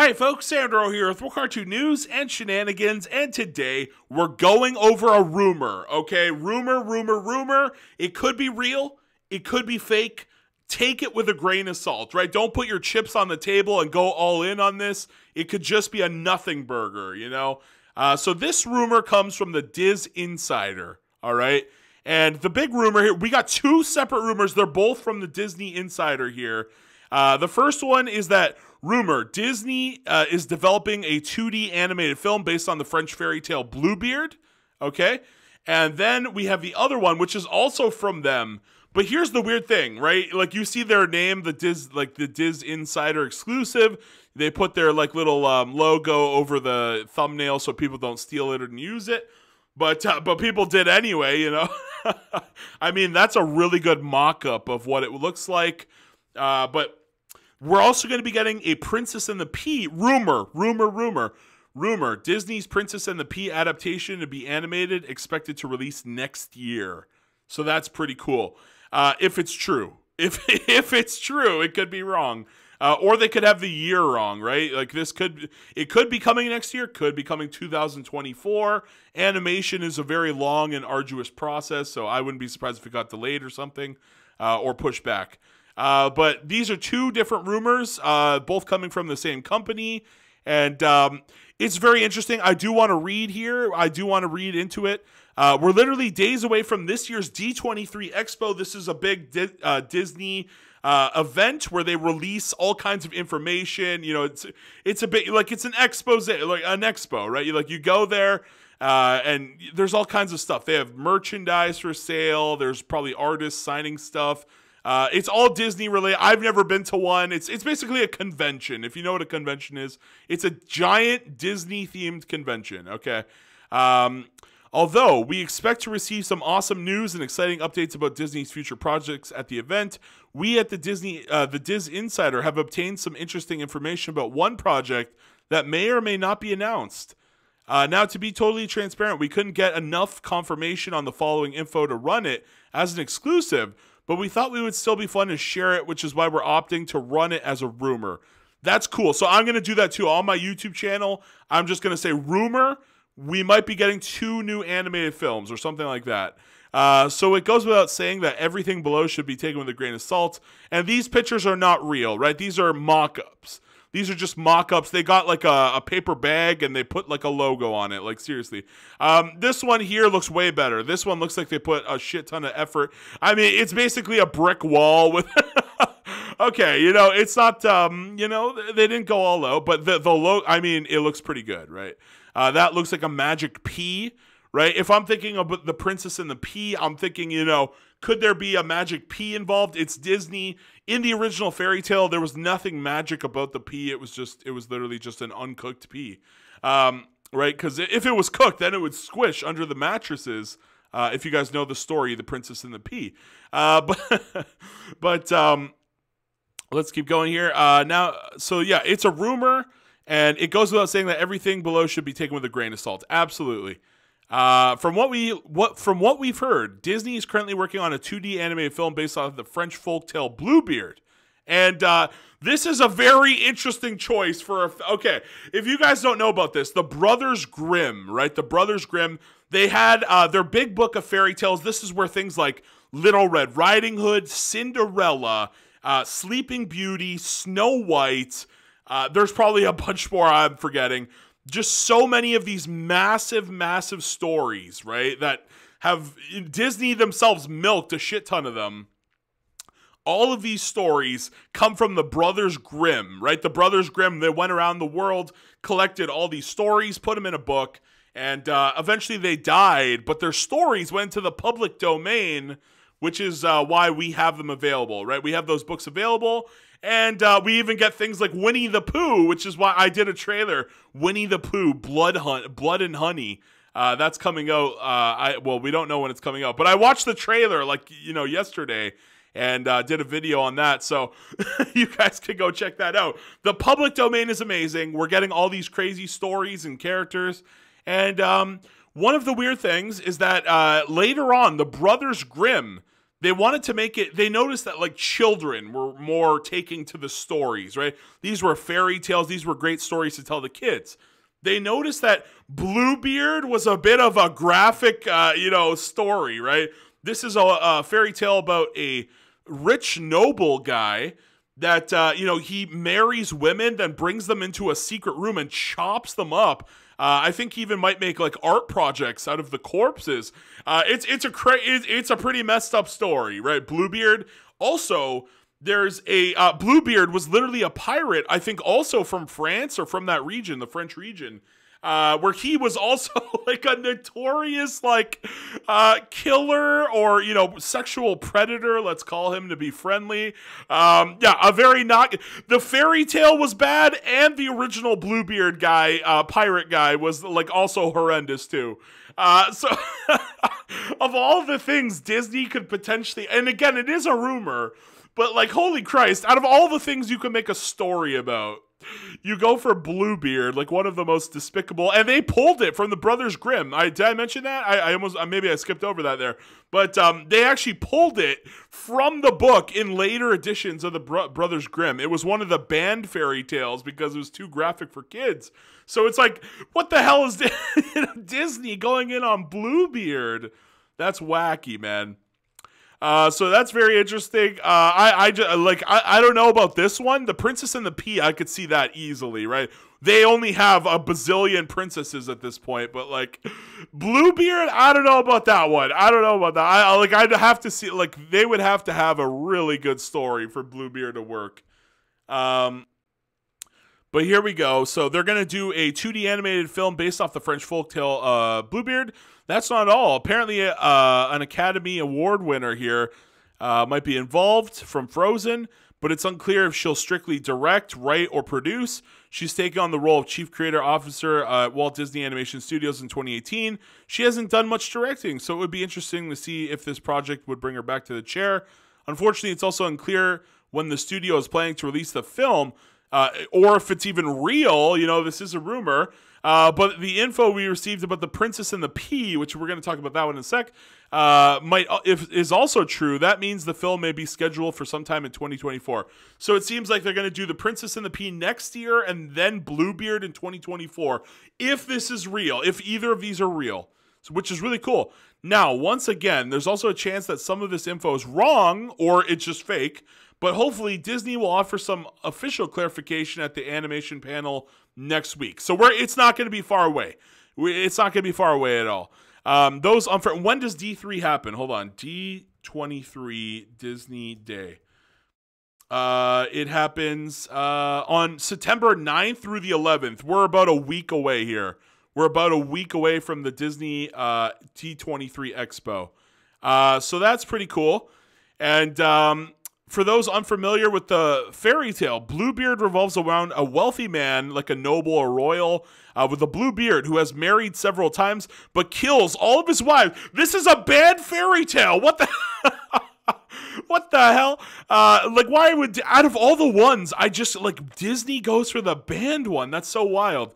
Hi folks, Sandro here with Cartoon News and Shenanigans, and today we're going over a rumor, okay? Rumor. It could be real, it could be fake. Take it with a grain of salt, right? Don't put your chips on the table and go all in on this. It could just be a nothing burger, you know? So this rumor comes from the Diz Insider, all right? And the big rumor here, we got two separate rumors. They're both from the Disney Insider here. The first one is that rumor, Disney is developing a 2D animated film based on the French fairy tale Bluebeard, okay? And then we have the other one, which is also from them. But here's the weird thing, right? Like, you see their name, the Diz Insider exclusive. They put their like little logo over the thumbnail so people don't steal it and use it. But people did anyway, you know? I mean, that's a really good mock-up of what it looks like. But we're also going to be getting a Princess and the Pea rumor. Disney's Princess and the Pea adaptation to be animated, expected to release next year. So that's pretty cool. If it's true. If it's true, it could be wrong. Or they could have the year wrong, right? Like it could be coming next year, could be coming 2024. Animation is a very long and arduous process, so I wouldn't be surprised if it got delayed or something, or pushed back. But these are two different rumors, both coming from the same company, and it's very interesting. I do want to read here. I do want to read into it. We're literally days away from this year's D23 Expo. This is a big Disney event where they release all kinds of information. You know, it's a bit like it's an expose, like an expo, right? You go there. And there's all kinds of stuff. They have merchandise for sale. There's probably artists signing stuff. It's all Disney related. I've never been to one. It's basically a convention. If you know what a convention is, it's a giant Disney themed convention. Okay. Although we expect to receive some awesome news and exciting updates about Disney's future projects at the event, we at the Diz Insider have obtained some interesting information about one project that may or may not be announced. Now, to be totally transparent, we couldn't get enough confirmation on the following info to run it as an exclusive, but we thought we would still be fun to share it, which is why we're opting to run it as a rumor. That's cool. So I'm going to do that too. On my YouTube channel, I'm just going to say rumor. We might be getting 2 new animated films or something like that. So it goes without saying that everything below should be taken with a grain of salt. And these pictures are not real, right? These are mock-ups. These are just mock-ups. They got like a paper bag and they put like a logo on it. Like, seriously. This one here looks way better. This one looks like they put a shit ton of effort. I mean, it's basically a brick wall with... Okay, you know, it's not, you know, they didn't go all low, but the logo, I mean, it looks pretty good, right? That looks like a magic pea, right? If I'm thinking of the Princess and the Pea, I'm thinking, you know, could there be a magic pea involved? It's Disney. In the original fairy tale, there was nothing magic about the pea. It was literally just an uncooked pea, right? Because if it was cooked, then it would squish under the mattresses. If you guys know the story, The Princess and the Pea. But let's keep going here. Now, so yeah, it's a rumor, and it goes without saying that everything below should be taken with a grain of salt. Absolutely. From what we've heard, Disney is currently working on a 2D animated film based off the French folktale Bluebeard, and this is a very interesting choice for okay. If you guys don't know about this, the Brothers Grimm, right? The Brothers Grimm, they had their big book of fairy tales. This is where things like Little Red Riding Hood, Cinderella, Sleeping Beauty, Snow White. There's probably a bunch more I'm forgetting. Just so many of these massive stories, right? That have Disney themselves milked a shit ton of them. All of these stories come from the Brothers Grimm, right? The Brothers Grimm, they went around the world, collected all these stories, put them in a book, and eventually they died, but their stories went to the public domain, which is why we have them available, right? We have those books available, and we even get things like Winnie the Pooh, which is why I did a trailer, Winnie the Pooh, Blood and Honey. That's coming out. Well, we don't know when it's coming out, but I watched the trailer like, you know, yesterday, and did a video on that, so you guys can go check that out. The public domain is amazing. We're getting all these crazy stories and characters, and one of the weird things is that later on, the Brothers Grimm, They wanted to make it, they noticed that like children were more taking to the stories, right? These were fairy tales. These were great stories to tell the kids. They noticed that Bluebeard was a bit of a graphic, story, right? This is a fairy tale about a rich noble guy that, he marries women, then brings them into a secret room and chops them up. I think he even might make like art projects out of the corpses. It's a pretty messed up story, right? Bluebeard. Also, there's a Bluebeard was literally a pirate, I think, also from France or from that region, the French region, where he was also like a notorious killer or sexual predator. Let's call him to be friendly. The fairy tale was bad, and the original Bluebeard guy, pirate guy, was like also horrendous too. So of all the things Disney could potentially, and again, it is a rumor. But like, holy Christ, out of all the things you can make a story about, you go for Bluebeard, like one of the most despicable, and they pulled it from the Brothers Grimm. Did I mention that? I almost, maybe I skipped over that there. But they actually pulled it from the book in later editions of the Brothers Grimm. It was one of the banned fairy tales because it was too graphic for kids. So it's like, what the hell is Disney going in on Bluebeard? That's wacky, man. So that's very interesting. I don't know about this one. The Princess and the Pea, I could see that easily, right? They only have a bazillion princesses at this point, but like Bluebeard, I don't know about that one. I don't know about that. I'd have to see, like, they would have to have a really good story for Bluebeard to work. But here we go. So they're going to do a 2D animated film based off the French folktale Bluebeard. That's not all. Apparently, an Academy Award winner here might be involved from Frozen, but it's unclear if she'll strictly direct, write, or produce. She's taken on the role of Chief Creative Officer at Walt Disney Animation Studios in 2018. She hasn't done much directing, so it would be interesting to see if this project would bring her back to the chair. Unfortunately, it's also unclear when the studio is planning to release the film, or if it's even real. This is a rumor. But the info we received about the Princess and the Pea, which we're going to talk about that one in a sec, is also true. That means the film may be scheduled for sometime in 2024. So it seems like they're going to do the Princess and the Pea next year and then Bluebeard in 2024. If this is real, if either of these are real, which is really cool. Now, once again, there's also a chance that some of this info is wrong or it's just fake. But hopefully Disney will offer some official clarification at the animation panel next week. So it's not going to be far away. It's not going to be far away at all. When does D3 happen? Hold on. D23 Disney Day. It happens on September 9th through the 11th. We're about a week away here. We're about a week away from the Disney D23 Expo. So that's pretty cool. And for those unfamiliar with the fairy tale, Bluebeard revolves around a wealthy man, like a noble or royal, with a blue beard who has married several times but kills all of his wives. This is a bad fairy tale. What the what the hell? Why would, out of all the ones, Disney goes for the banned one? That's so wild.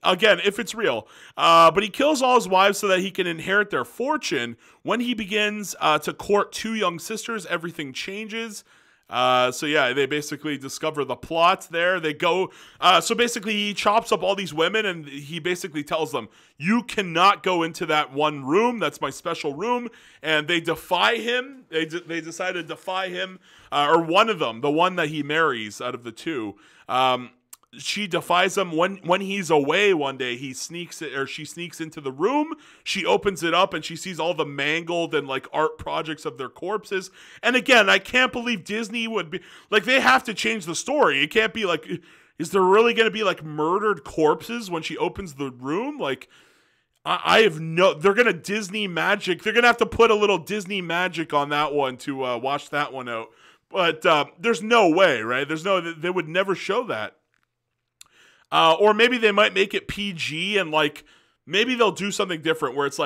Again, if it's real. But he kills all his wives so that he can inherit their fortune. When he begins to court two young sisters, everything changes. They basically discover the plot there. They go, so basically he chops up all these women and he basically tells them, you cannot go into that one room. That's my special room. And they defy him. They decide to defy him, or one of them, the one that he marries out of the two. She defies him. When he's away one day, she sneaks into the room. She opens it up and she sees all the mangled and art projects of their corpses. And again, I can't believe Disney would be they have to change the story. It can't be is there really going to be murdered corpses when she opens the room? They're going to Disney magic. They're going to have to put a little Disney magic on that one to wash that one out. But there's no way, right? They would never show that. Or maybe they might make it PG and maybe they'll do something different where it's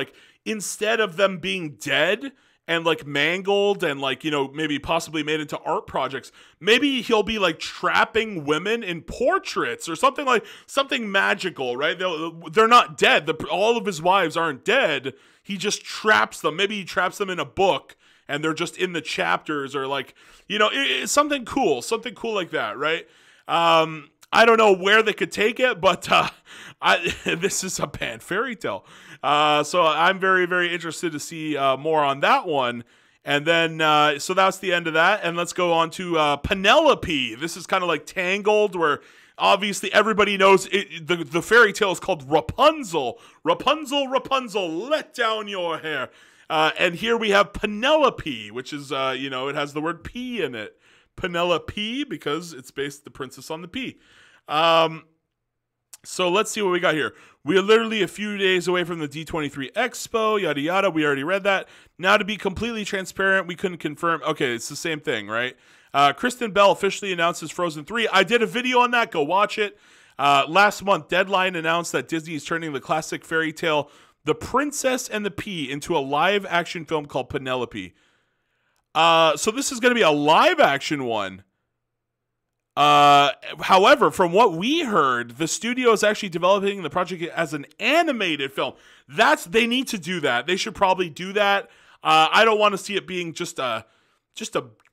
instead of them being dead and mangled and maybe possibly made into art projects, maybe he'll be trapping women in portraits or something magical, right? They're not dead. All of his wives aren't dead. He just traps them. Maybe he traps them in a book and they're just in the chapters, or like, you know, it's something cool like that, right? I don't know where they could take it, but this is a banned fairy tale. So I'm very, very interested to see more on that one. And then, so that's the end of that. And let's go on to Penelope. This is kind of like Tangled, where obviously everybody knows the fairy tale is called Rapunzel. Rapunzel, Rapunzel, let down your hair. And here we have Penelope, which is, you know, it has the word P in it. Penelope, because it's based the princess on the P. So let's see what we got here. We are literally a few days away from the D23 Expo, yada yada. We already read that. Now, to be completely transparent, we couldn't confirm. Okay, it's the same thing, right? Kristen Bell officially announces Frozen 3. I did a video on that. Go watch it. Last month, Deadline announced that Disney is turning the classic fairy tale The Princess and the Pea into a live-action film called Penelope. So this is going to be a live-action one. However, from what we heard, the studio is actually developing the project as an animated film. They need to do that. They should probably do that. I don't want to see it being just a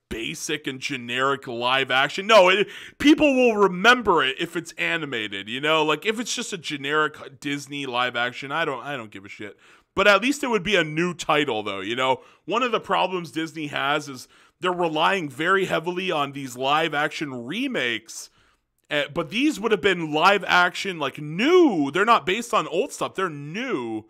basic and generic live action. No, people will remember it if it's animated, you know? Like if it's just a generic Disney live action, I don't give a shit. But at least it would be a new title though, you know? One of the problems Disney has is they're relying very heavily on these live action remakes, but these would have been live action, like new. They're not based on old stuff. They're new,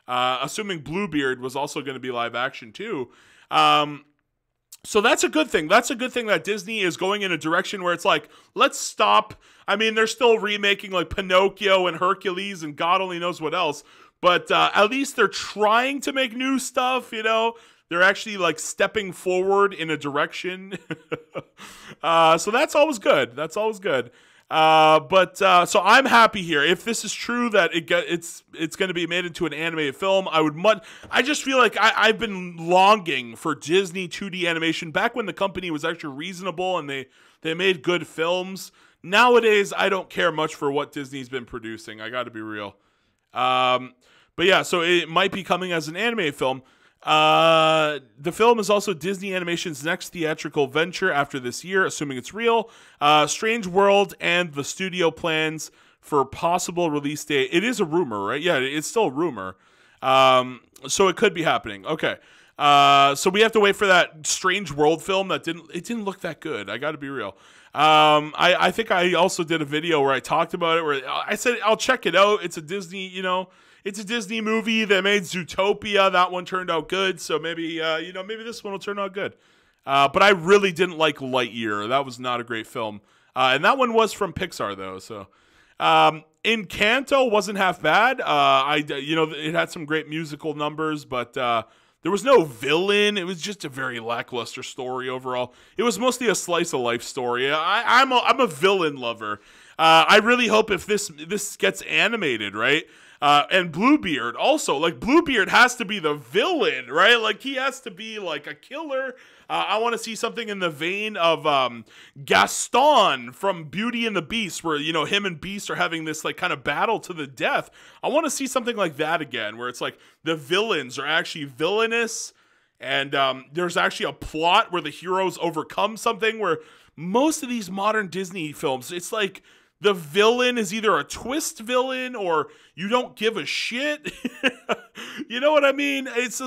assuming Bluebeard was also going to be live action too. So that's a good thing. That's a good thing that Disney is going in a direction where it's like, let's stop. I mean, they're still remaking like Pinocchio and Hercules and God only knows what else, but at least they're trying to make new stuff, you know? They're actually like stepping forward in a direction. So that's always good. That's always good. So I'm happy here. If this is true that it's going to be made into an animated film, I just feel like I've been longing for Disney 2D animation back when the company was actually reasonable and they made good films. Nowadays, I don't care much for what Disney's been producing. I got to be real. But yeah, so it might be coming as an animated film. The film is also Disney Animation's next theatrical venture after this year, assuming it's real. Strange World and the studio plans for possible release date. It is a rumor, right? Yeah, it's still a rumor. So it could be happening. Okay. So we have to wait for that Strange World film that didn't look that good. I got to be real. I think I also did a video where I talked about it, where I said I'll check it out. It's a Disney, you know. It's a Disney movie that made Zootopia. That one turned out good, so maybe maybe this one will turn out good. But I really didn't like Lightyear. That was not a great film, and that one was from Pixar though. So, Encanto wasn't half bad. It had some great musical numbers, but there was no villain. It was just a very lackluster story overall. It was mostly a slice of life story. I'm a villain lover. I really hope if this gets animated, right? And Bluebeard also, like Bluebeard has to be the villain, right? Like he has to be like a killer. I want to see something in the vein of Gaston from Beauty and the Beast, where, you know, him and Beast are having this like kind of battle to the death. I want to see something like that again, where it's like the villains are actually villainous, and there's actually a plot where the heroes overcome something, where most of these modern Disney films, it's like the villain is either a twist villain or you don't give a shit. You know what I mean? It's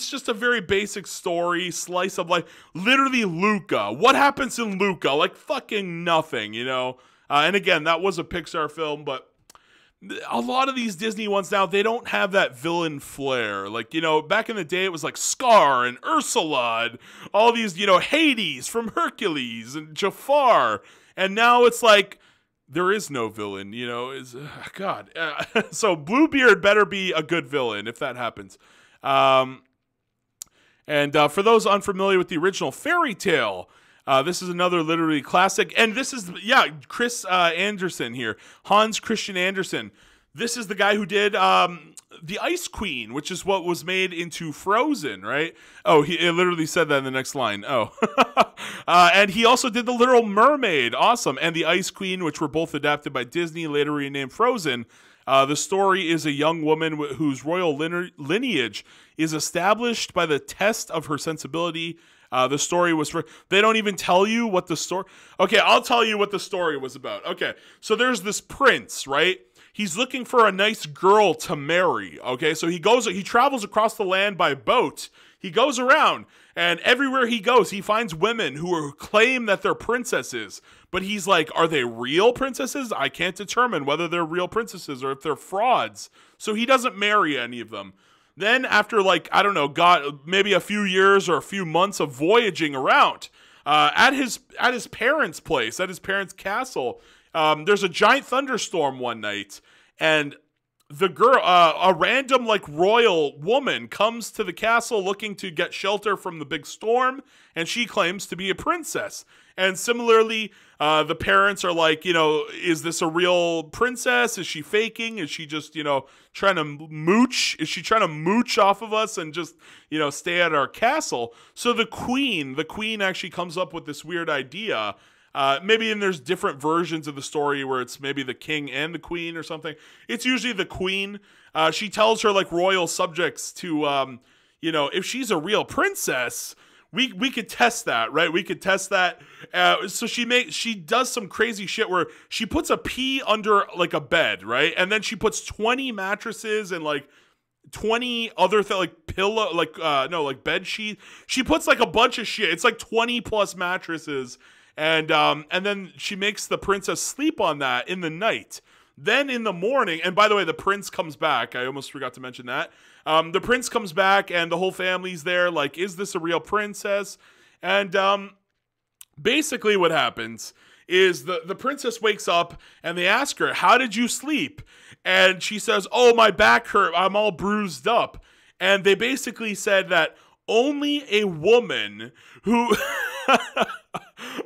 just a very basic story, slice of life. Literally Luca. What happens in Luca? Like fucking nothing, you know? And again, that was a Pixar film, but a lot of these Disney ones now, they don't have that villain flair. Like, you know, back in the day, it was like Scar and Ursula and all these, you know, Hades from Hercules and Jafar. And now it's like, there is no villain, you know, God. So Bluebeard better be a good villain if that happens. And for those unfamiliar with the original fairy tale, this is another literary classic. And this is, Chris Anderson here. Hans Christian Andersen. This is the guy who did the Ice Queen, which is what was made into Frozen, right? Oh, it literally said that in the next line. Oh. And he also did The Little Mermaid. Awesome. And the Ice Queen, which were both adapted by Disney, later renamed Frozen. The story is a young woman whose royal lineage is established by the test of her sensibility. The story was they don't even tell you what the story. Okay, I'll tell you what the story was about. Okay, so there's this prince, right? He's looking for a nice girl to marry. Okay, so he travels across the land by boat. He goes around, and everywhere he goes, he finds women who claim that they're princesses. But he's like, are they real princesses? I can't determine whether they're real princesses or if they're frauds. So he doesn't marry any of them. Then after, like, I don't know, maybe a few years or a few months of voyaging around, at his parents' place, at his parents' castle, there's a giant thunderstorm one night, and the girl, a random, like, royal woman comes to the castle looking to get shelter from the big storm, and she claims to be a princess. And similarly, the parents are like, is this a real princess? Is she faking? Is she just, trying to mooch? Is she trying to mooch off of us and just, stay at our castle? So the queen actually comes up with this weird idea. Maybe there's different versions of the story where it's maybe the king and the queen or something. It's usually the queen. She tells her, like, royal subjects to, if she's a real princess, we could test that, right? We could test that. So she does some crazy shit where she puts a pea under, like, a bed, right? And then she puts 20 mattresses and, like, 20 other like pillow, like bed sheet. She puts, like, a bunch of shit. It's like 20 plus mattresses. And then she makes the princess sleep on that in the night. Then in the morning, and by the way, the prince comes back. I almost forgot to mention that. The prince comes back, and the whole family's there. Like, is this a real princess? And basically what happens is the princess wakes up, and they ask her, how did you sleep? And she says, oh, my back hurt. I'm all bruised up. And they basically said that only a woman who...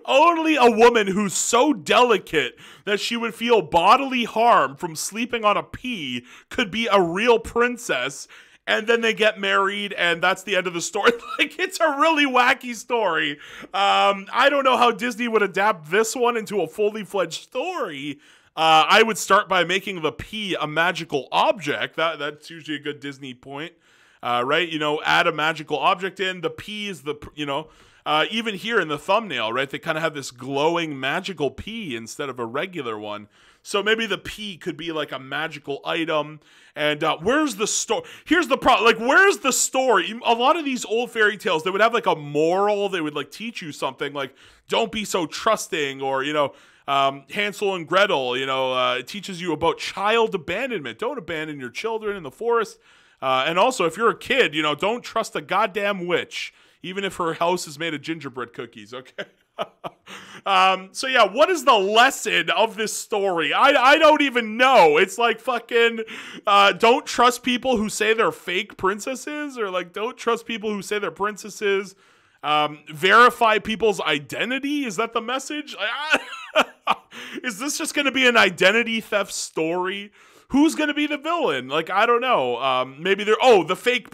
Only a woman who's so delicate that she would feel bodily harm from sleeping on a pea could be a real princess. And then they get married, and that's the end of the story. Like, it's a really wacky story. I don't know how Disney would adapt this one into a fully fledged story. I would start by making the pea a magical object. That's usually a good Disney point, right? Add a magical object in. The pea is even here in the thumbnail, right? They kind of have this glowing magical pea instead of a regular one. So maybe the pea could be like a magical item. And where's the story? Here's the problem. Like, where's the story? A lot of these old fairy tales, they would have like a moral. They would like teach you something like, don't be so trusting, or, Hansel and Gretel, it teaches you about child abandonment. Don't abandon your children in the forest. And also, if you're a kid, don't trust a goddamn witch, even if her house is made of gingerbread cookies, okay? So yeah, what is the lesson of this story? I don't even know. It's like fucking, don't trust people who say they're fake princesses, or like, don't trust people who say they're princesses. Verify people's identity. Is that the message? Is this just going to be an identity theft story? Who's going to be the villain? Like, I don't know. Maybe the fake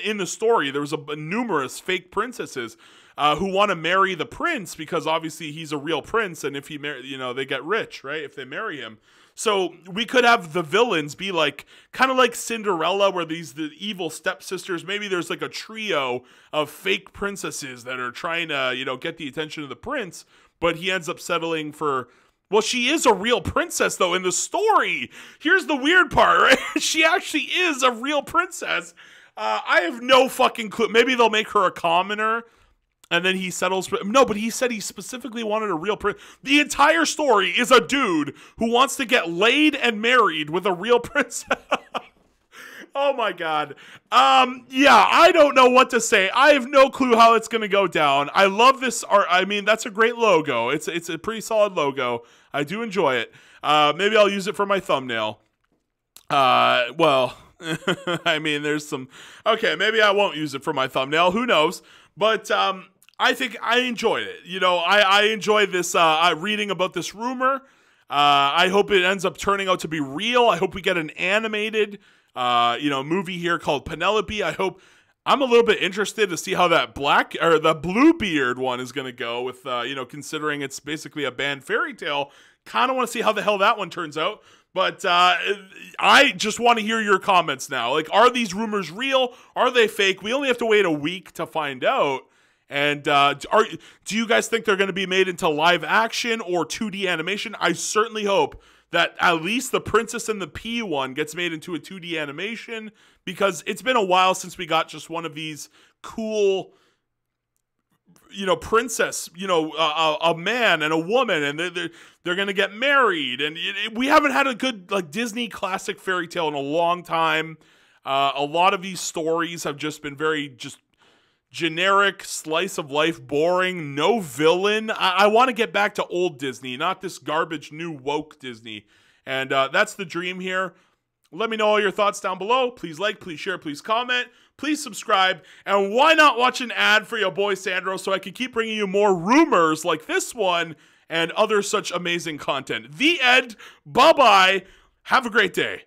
in the story, there was numerous fake princesses who want to marry the prince because obviously he's a real prince, and if he they get rich, right? If they marry him. So we could have the villains be like, kind of like Cinderella, where the evil stepsisters, maybe there's like a trio of fake princesses that are trying to, get the attention of the prince, but he ends up settling for... Well, she is a real princess, though, in the story. Here's the weird part, right? She actually is a real princess. I have no fucking clue. Maybe they'll make her a commoner, and then he settles. No, but he said he specifically wanted a real princess. The entire story is a dude who wants to get laid and married with a real princess. Oh my god. Yeah, I don't know what to say. I have no clue how it's going to go down. I love this art. I mean, that's a great logo. It's a pretty solid logo. I do enjoy it. Maybe I'll use it for my thumbnail. Well, I mean, there's some... Okay, maybe I won't use it for my thumbnail. Who knows? But I think I enjoyed it. I enjoyed this, reading about this rumor. I hope it ends up turning out to be real. I hope we get an animated, movie here called Penelope. I'm a little bit interested to see how that the Bluebeard one is going to go with, considering it's basically a banned fairy tale. Kind of want to see how the hell that one turns out. But I just want to hear your comments now. Like, are these rumors real? Are they fake? We only have to wait a week to find out. And do you guys think they're going to be made into live action or 2D animation? I certainly hope that at least the Princess and the Pea one gets made into a 2D animation, because it's been a while since we got just one of these cool, princess, a man and a woman, and they're going to get married. And we haven't had a good Disney classic fairy tale in a long time. A lot of these stories have just been very generic, slice of life, boring, no villain. I want to get back to old Disney, not this garbage new woke Disney. And that's the dream here. Let me know all your thoughts down below. Please like, please share, please comment, please subscribe. And why not watch an ad for your boy Sandro so I can keep bringing you more rumors like this one and other such amazing content. The end. Bye-bye. Have a great day.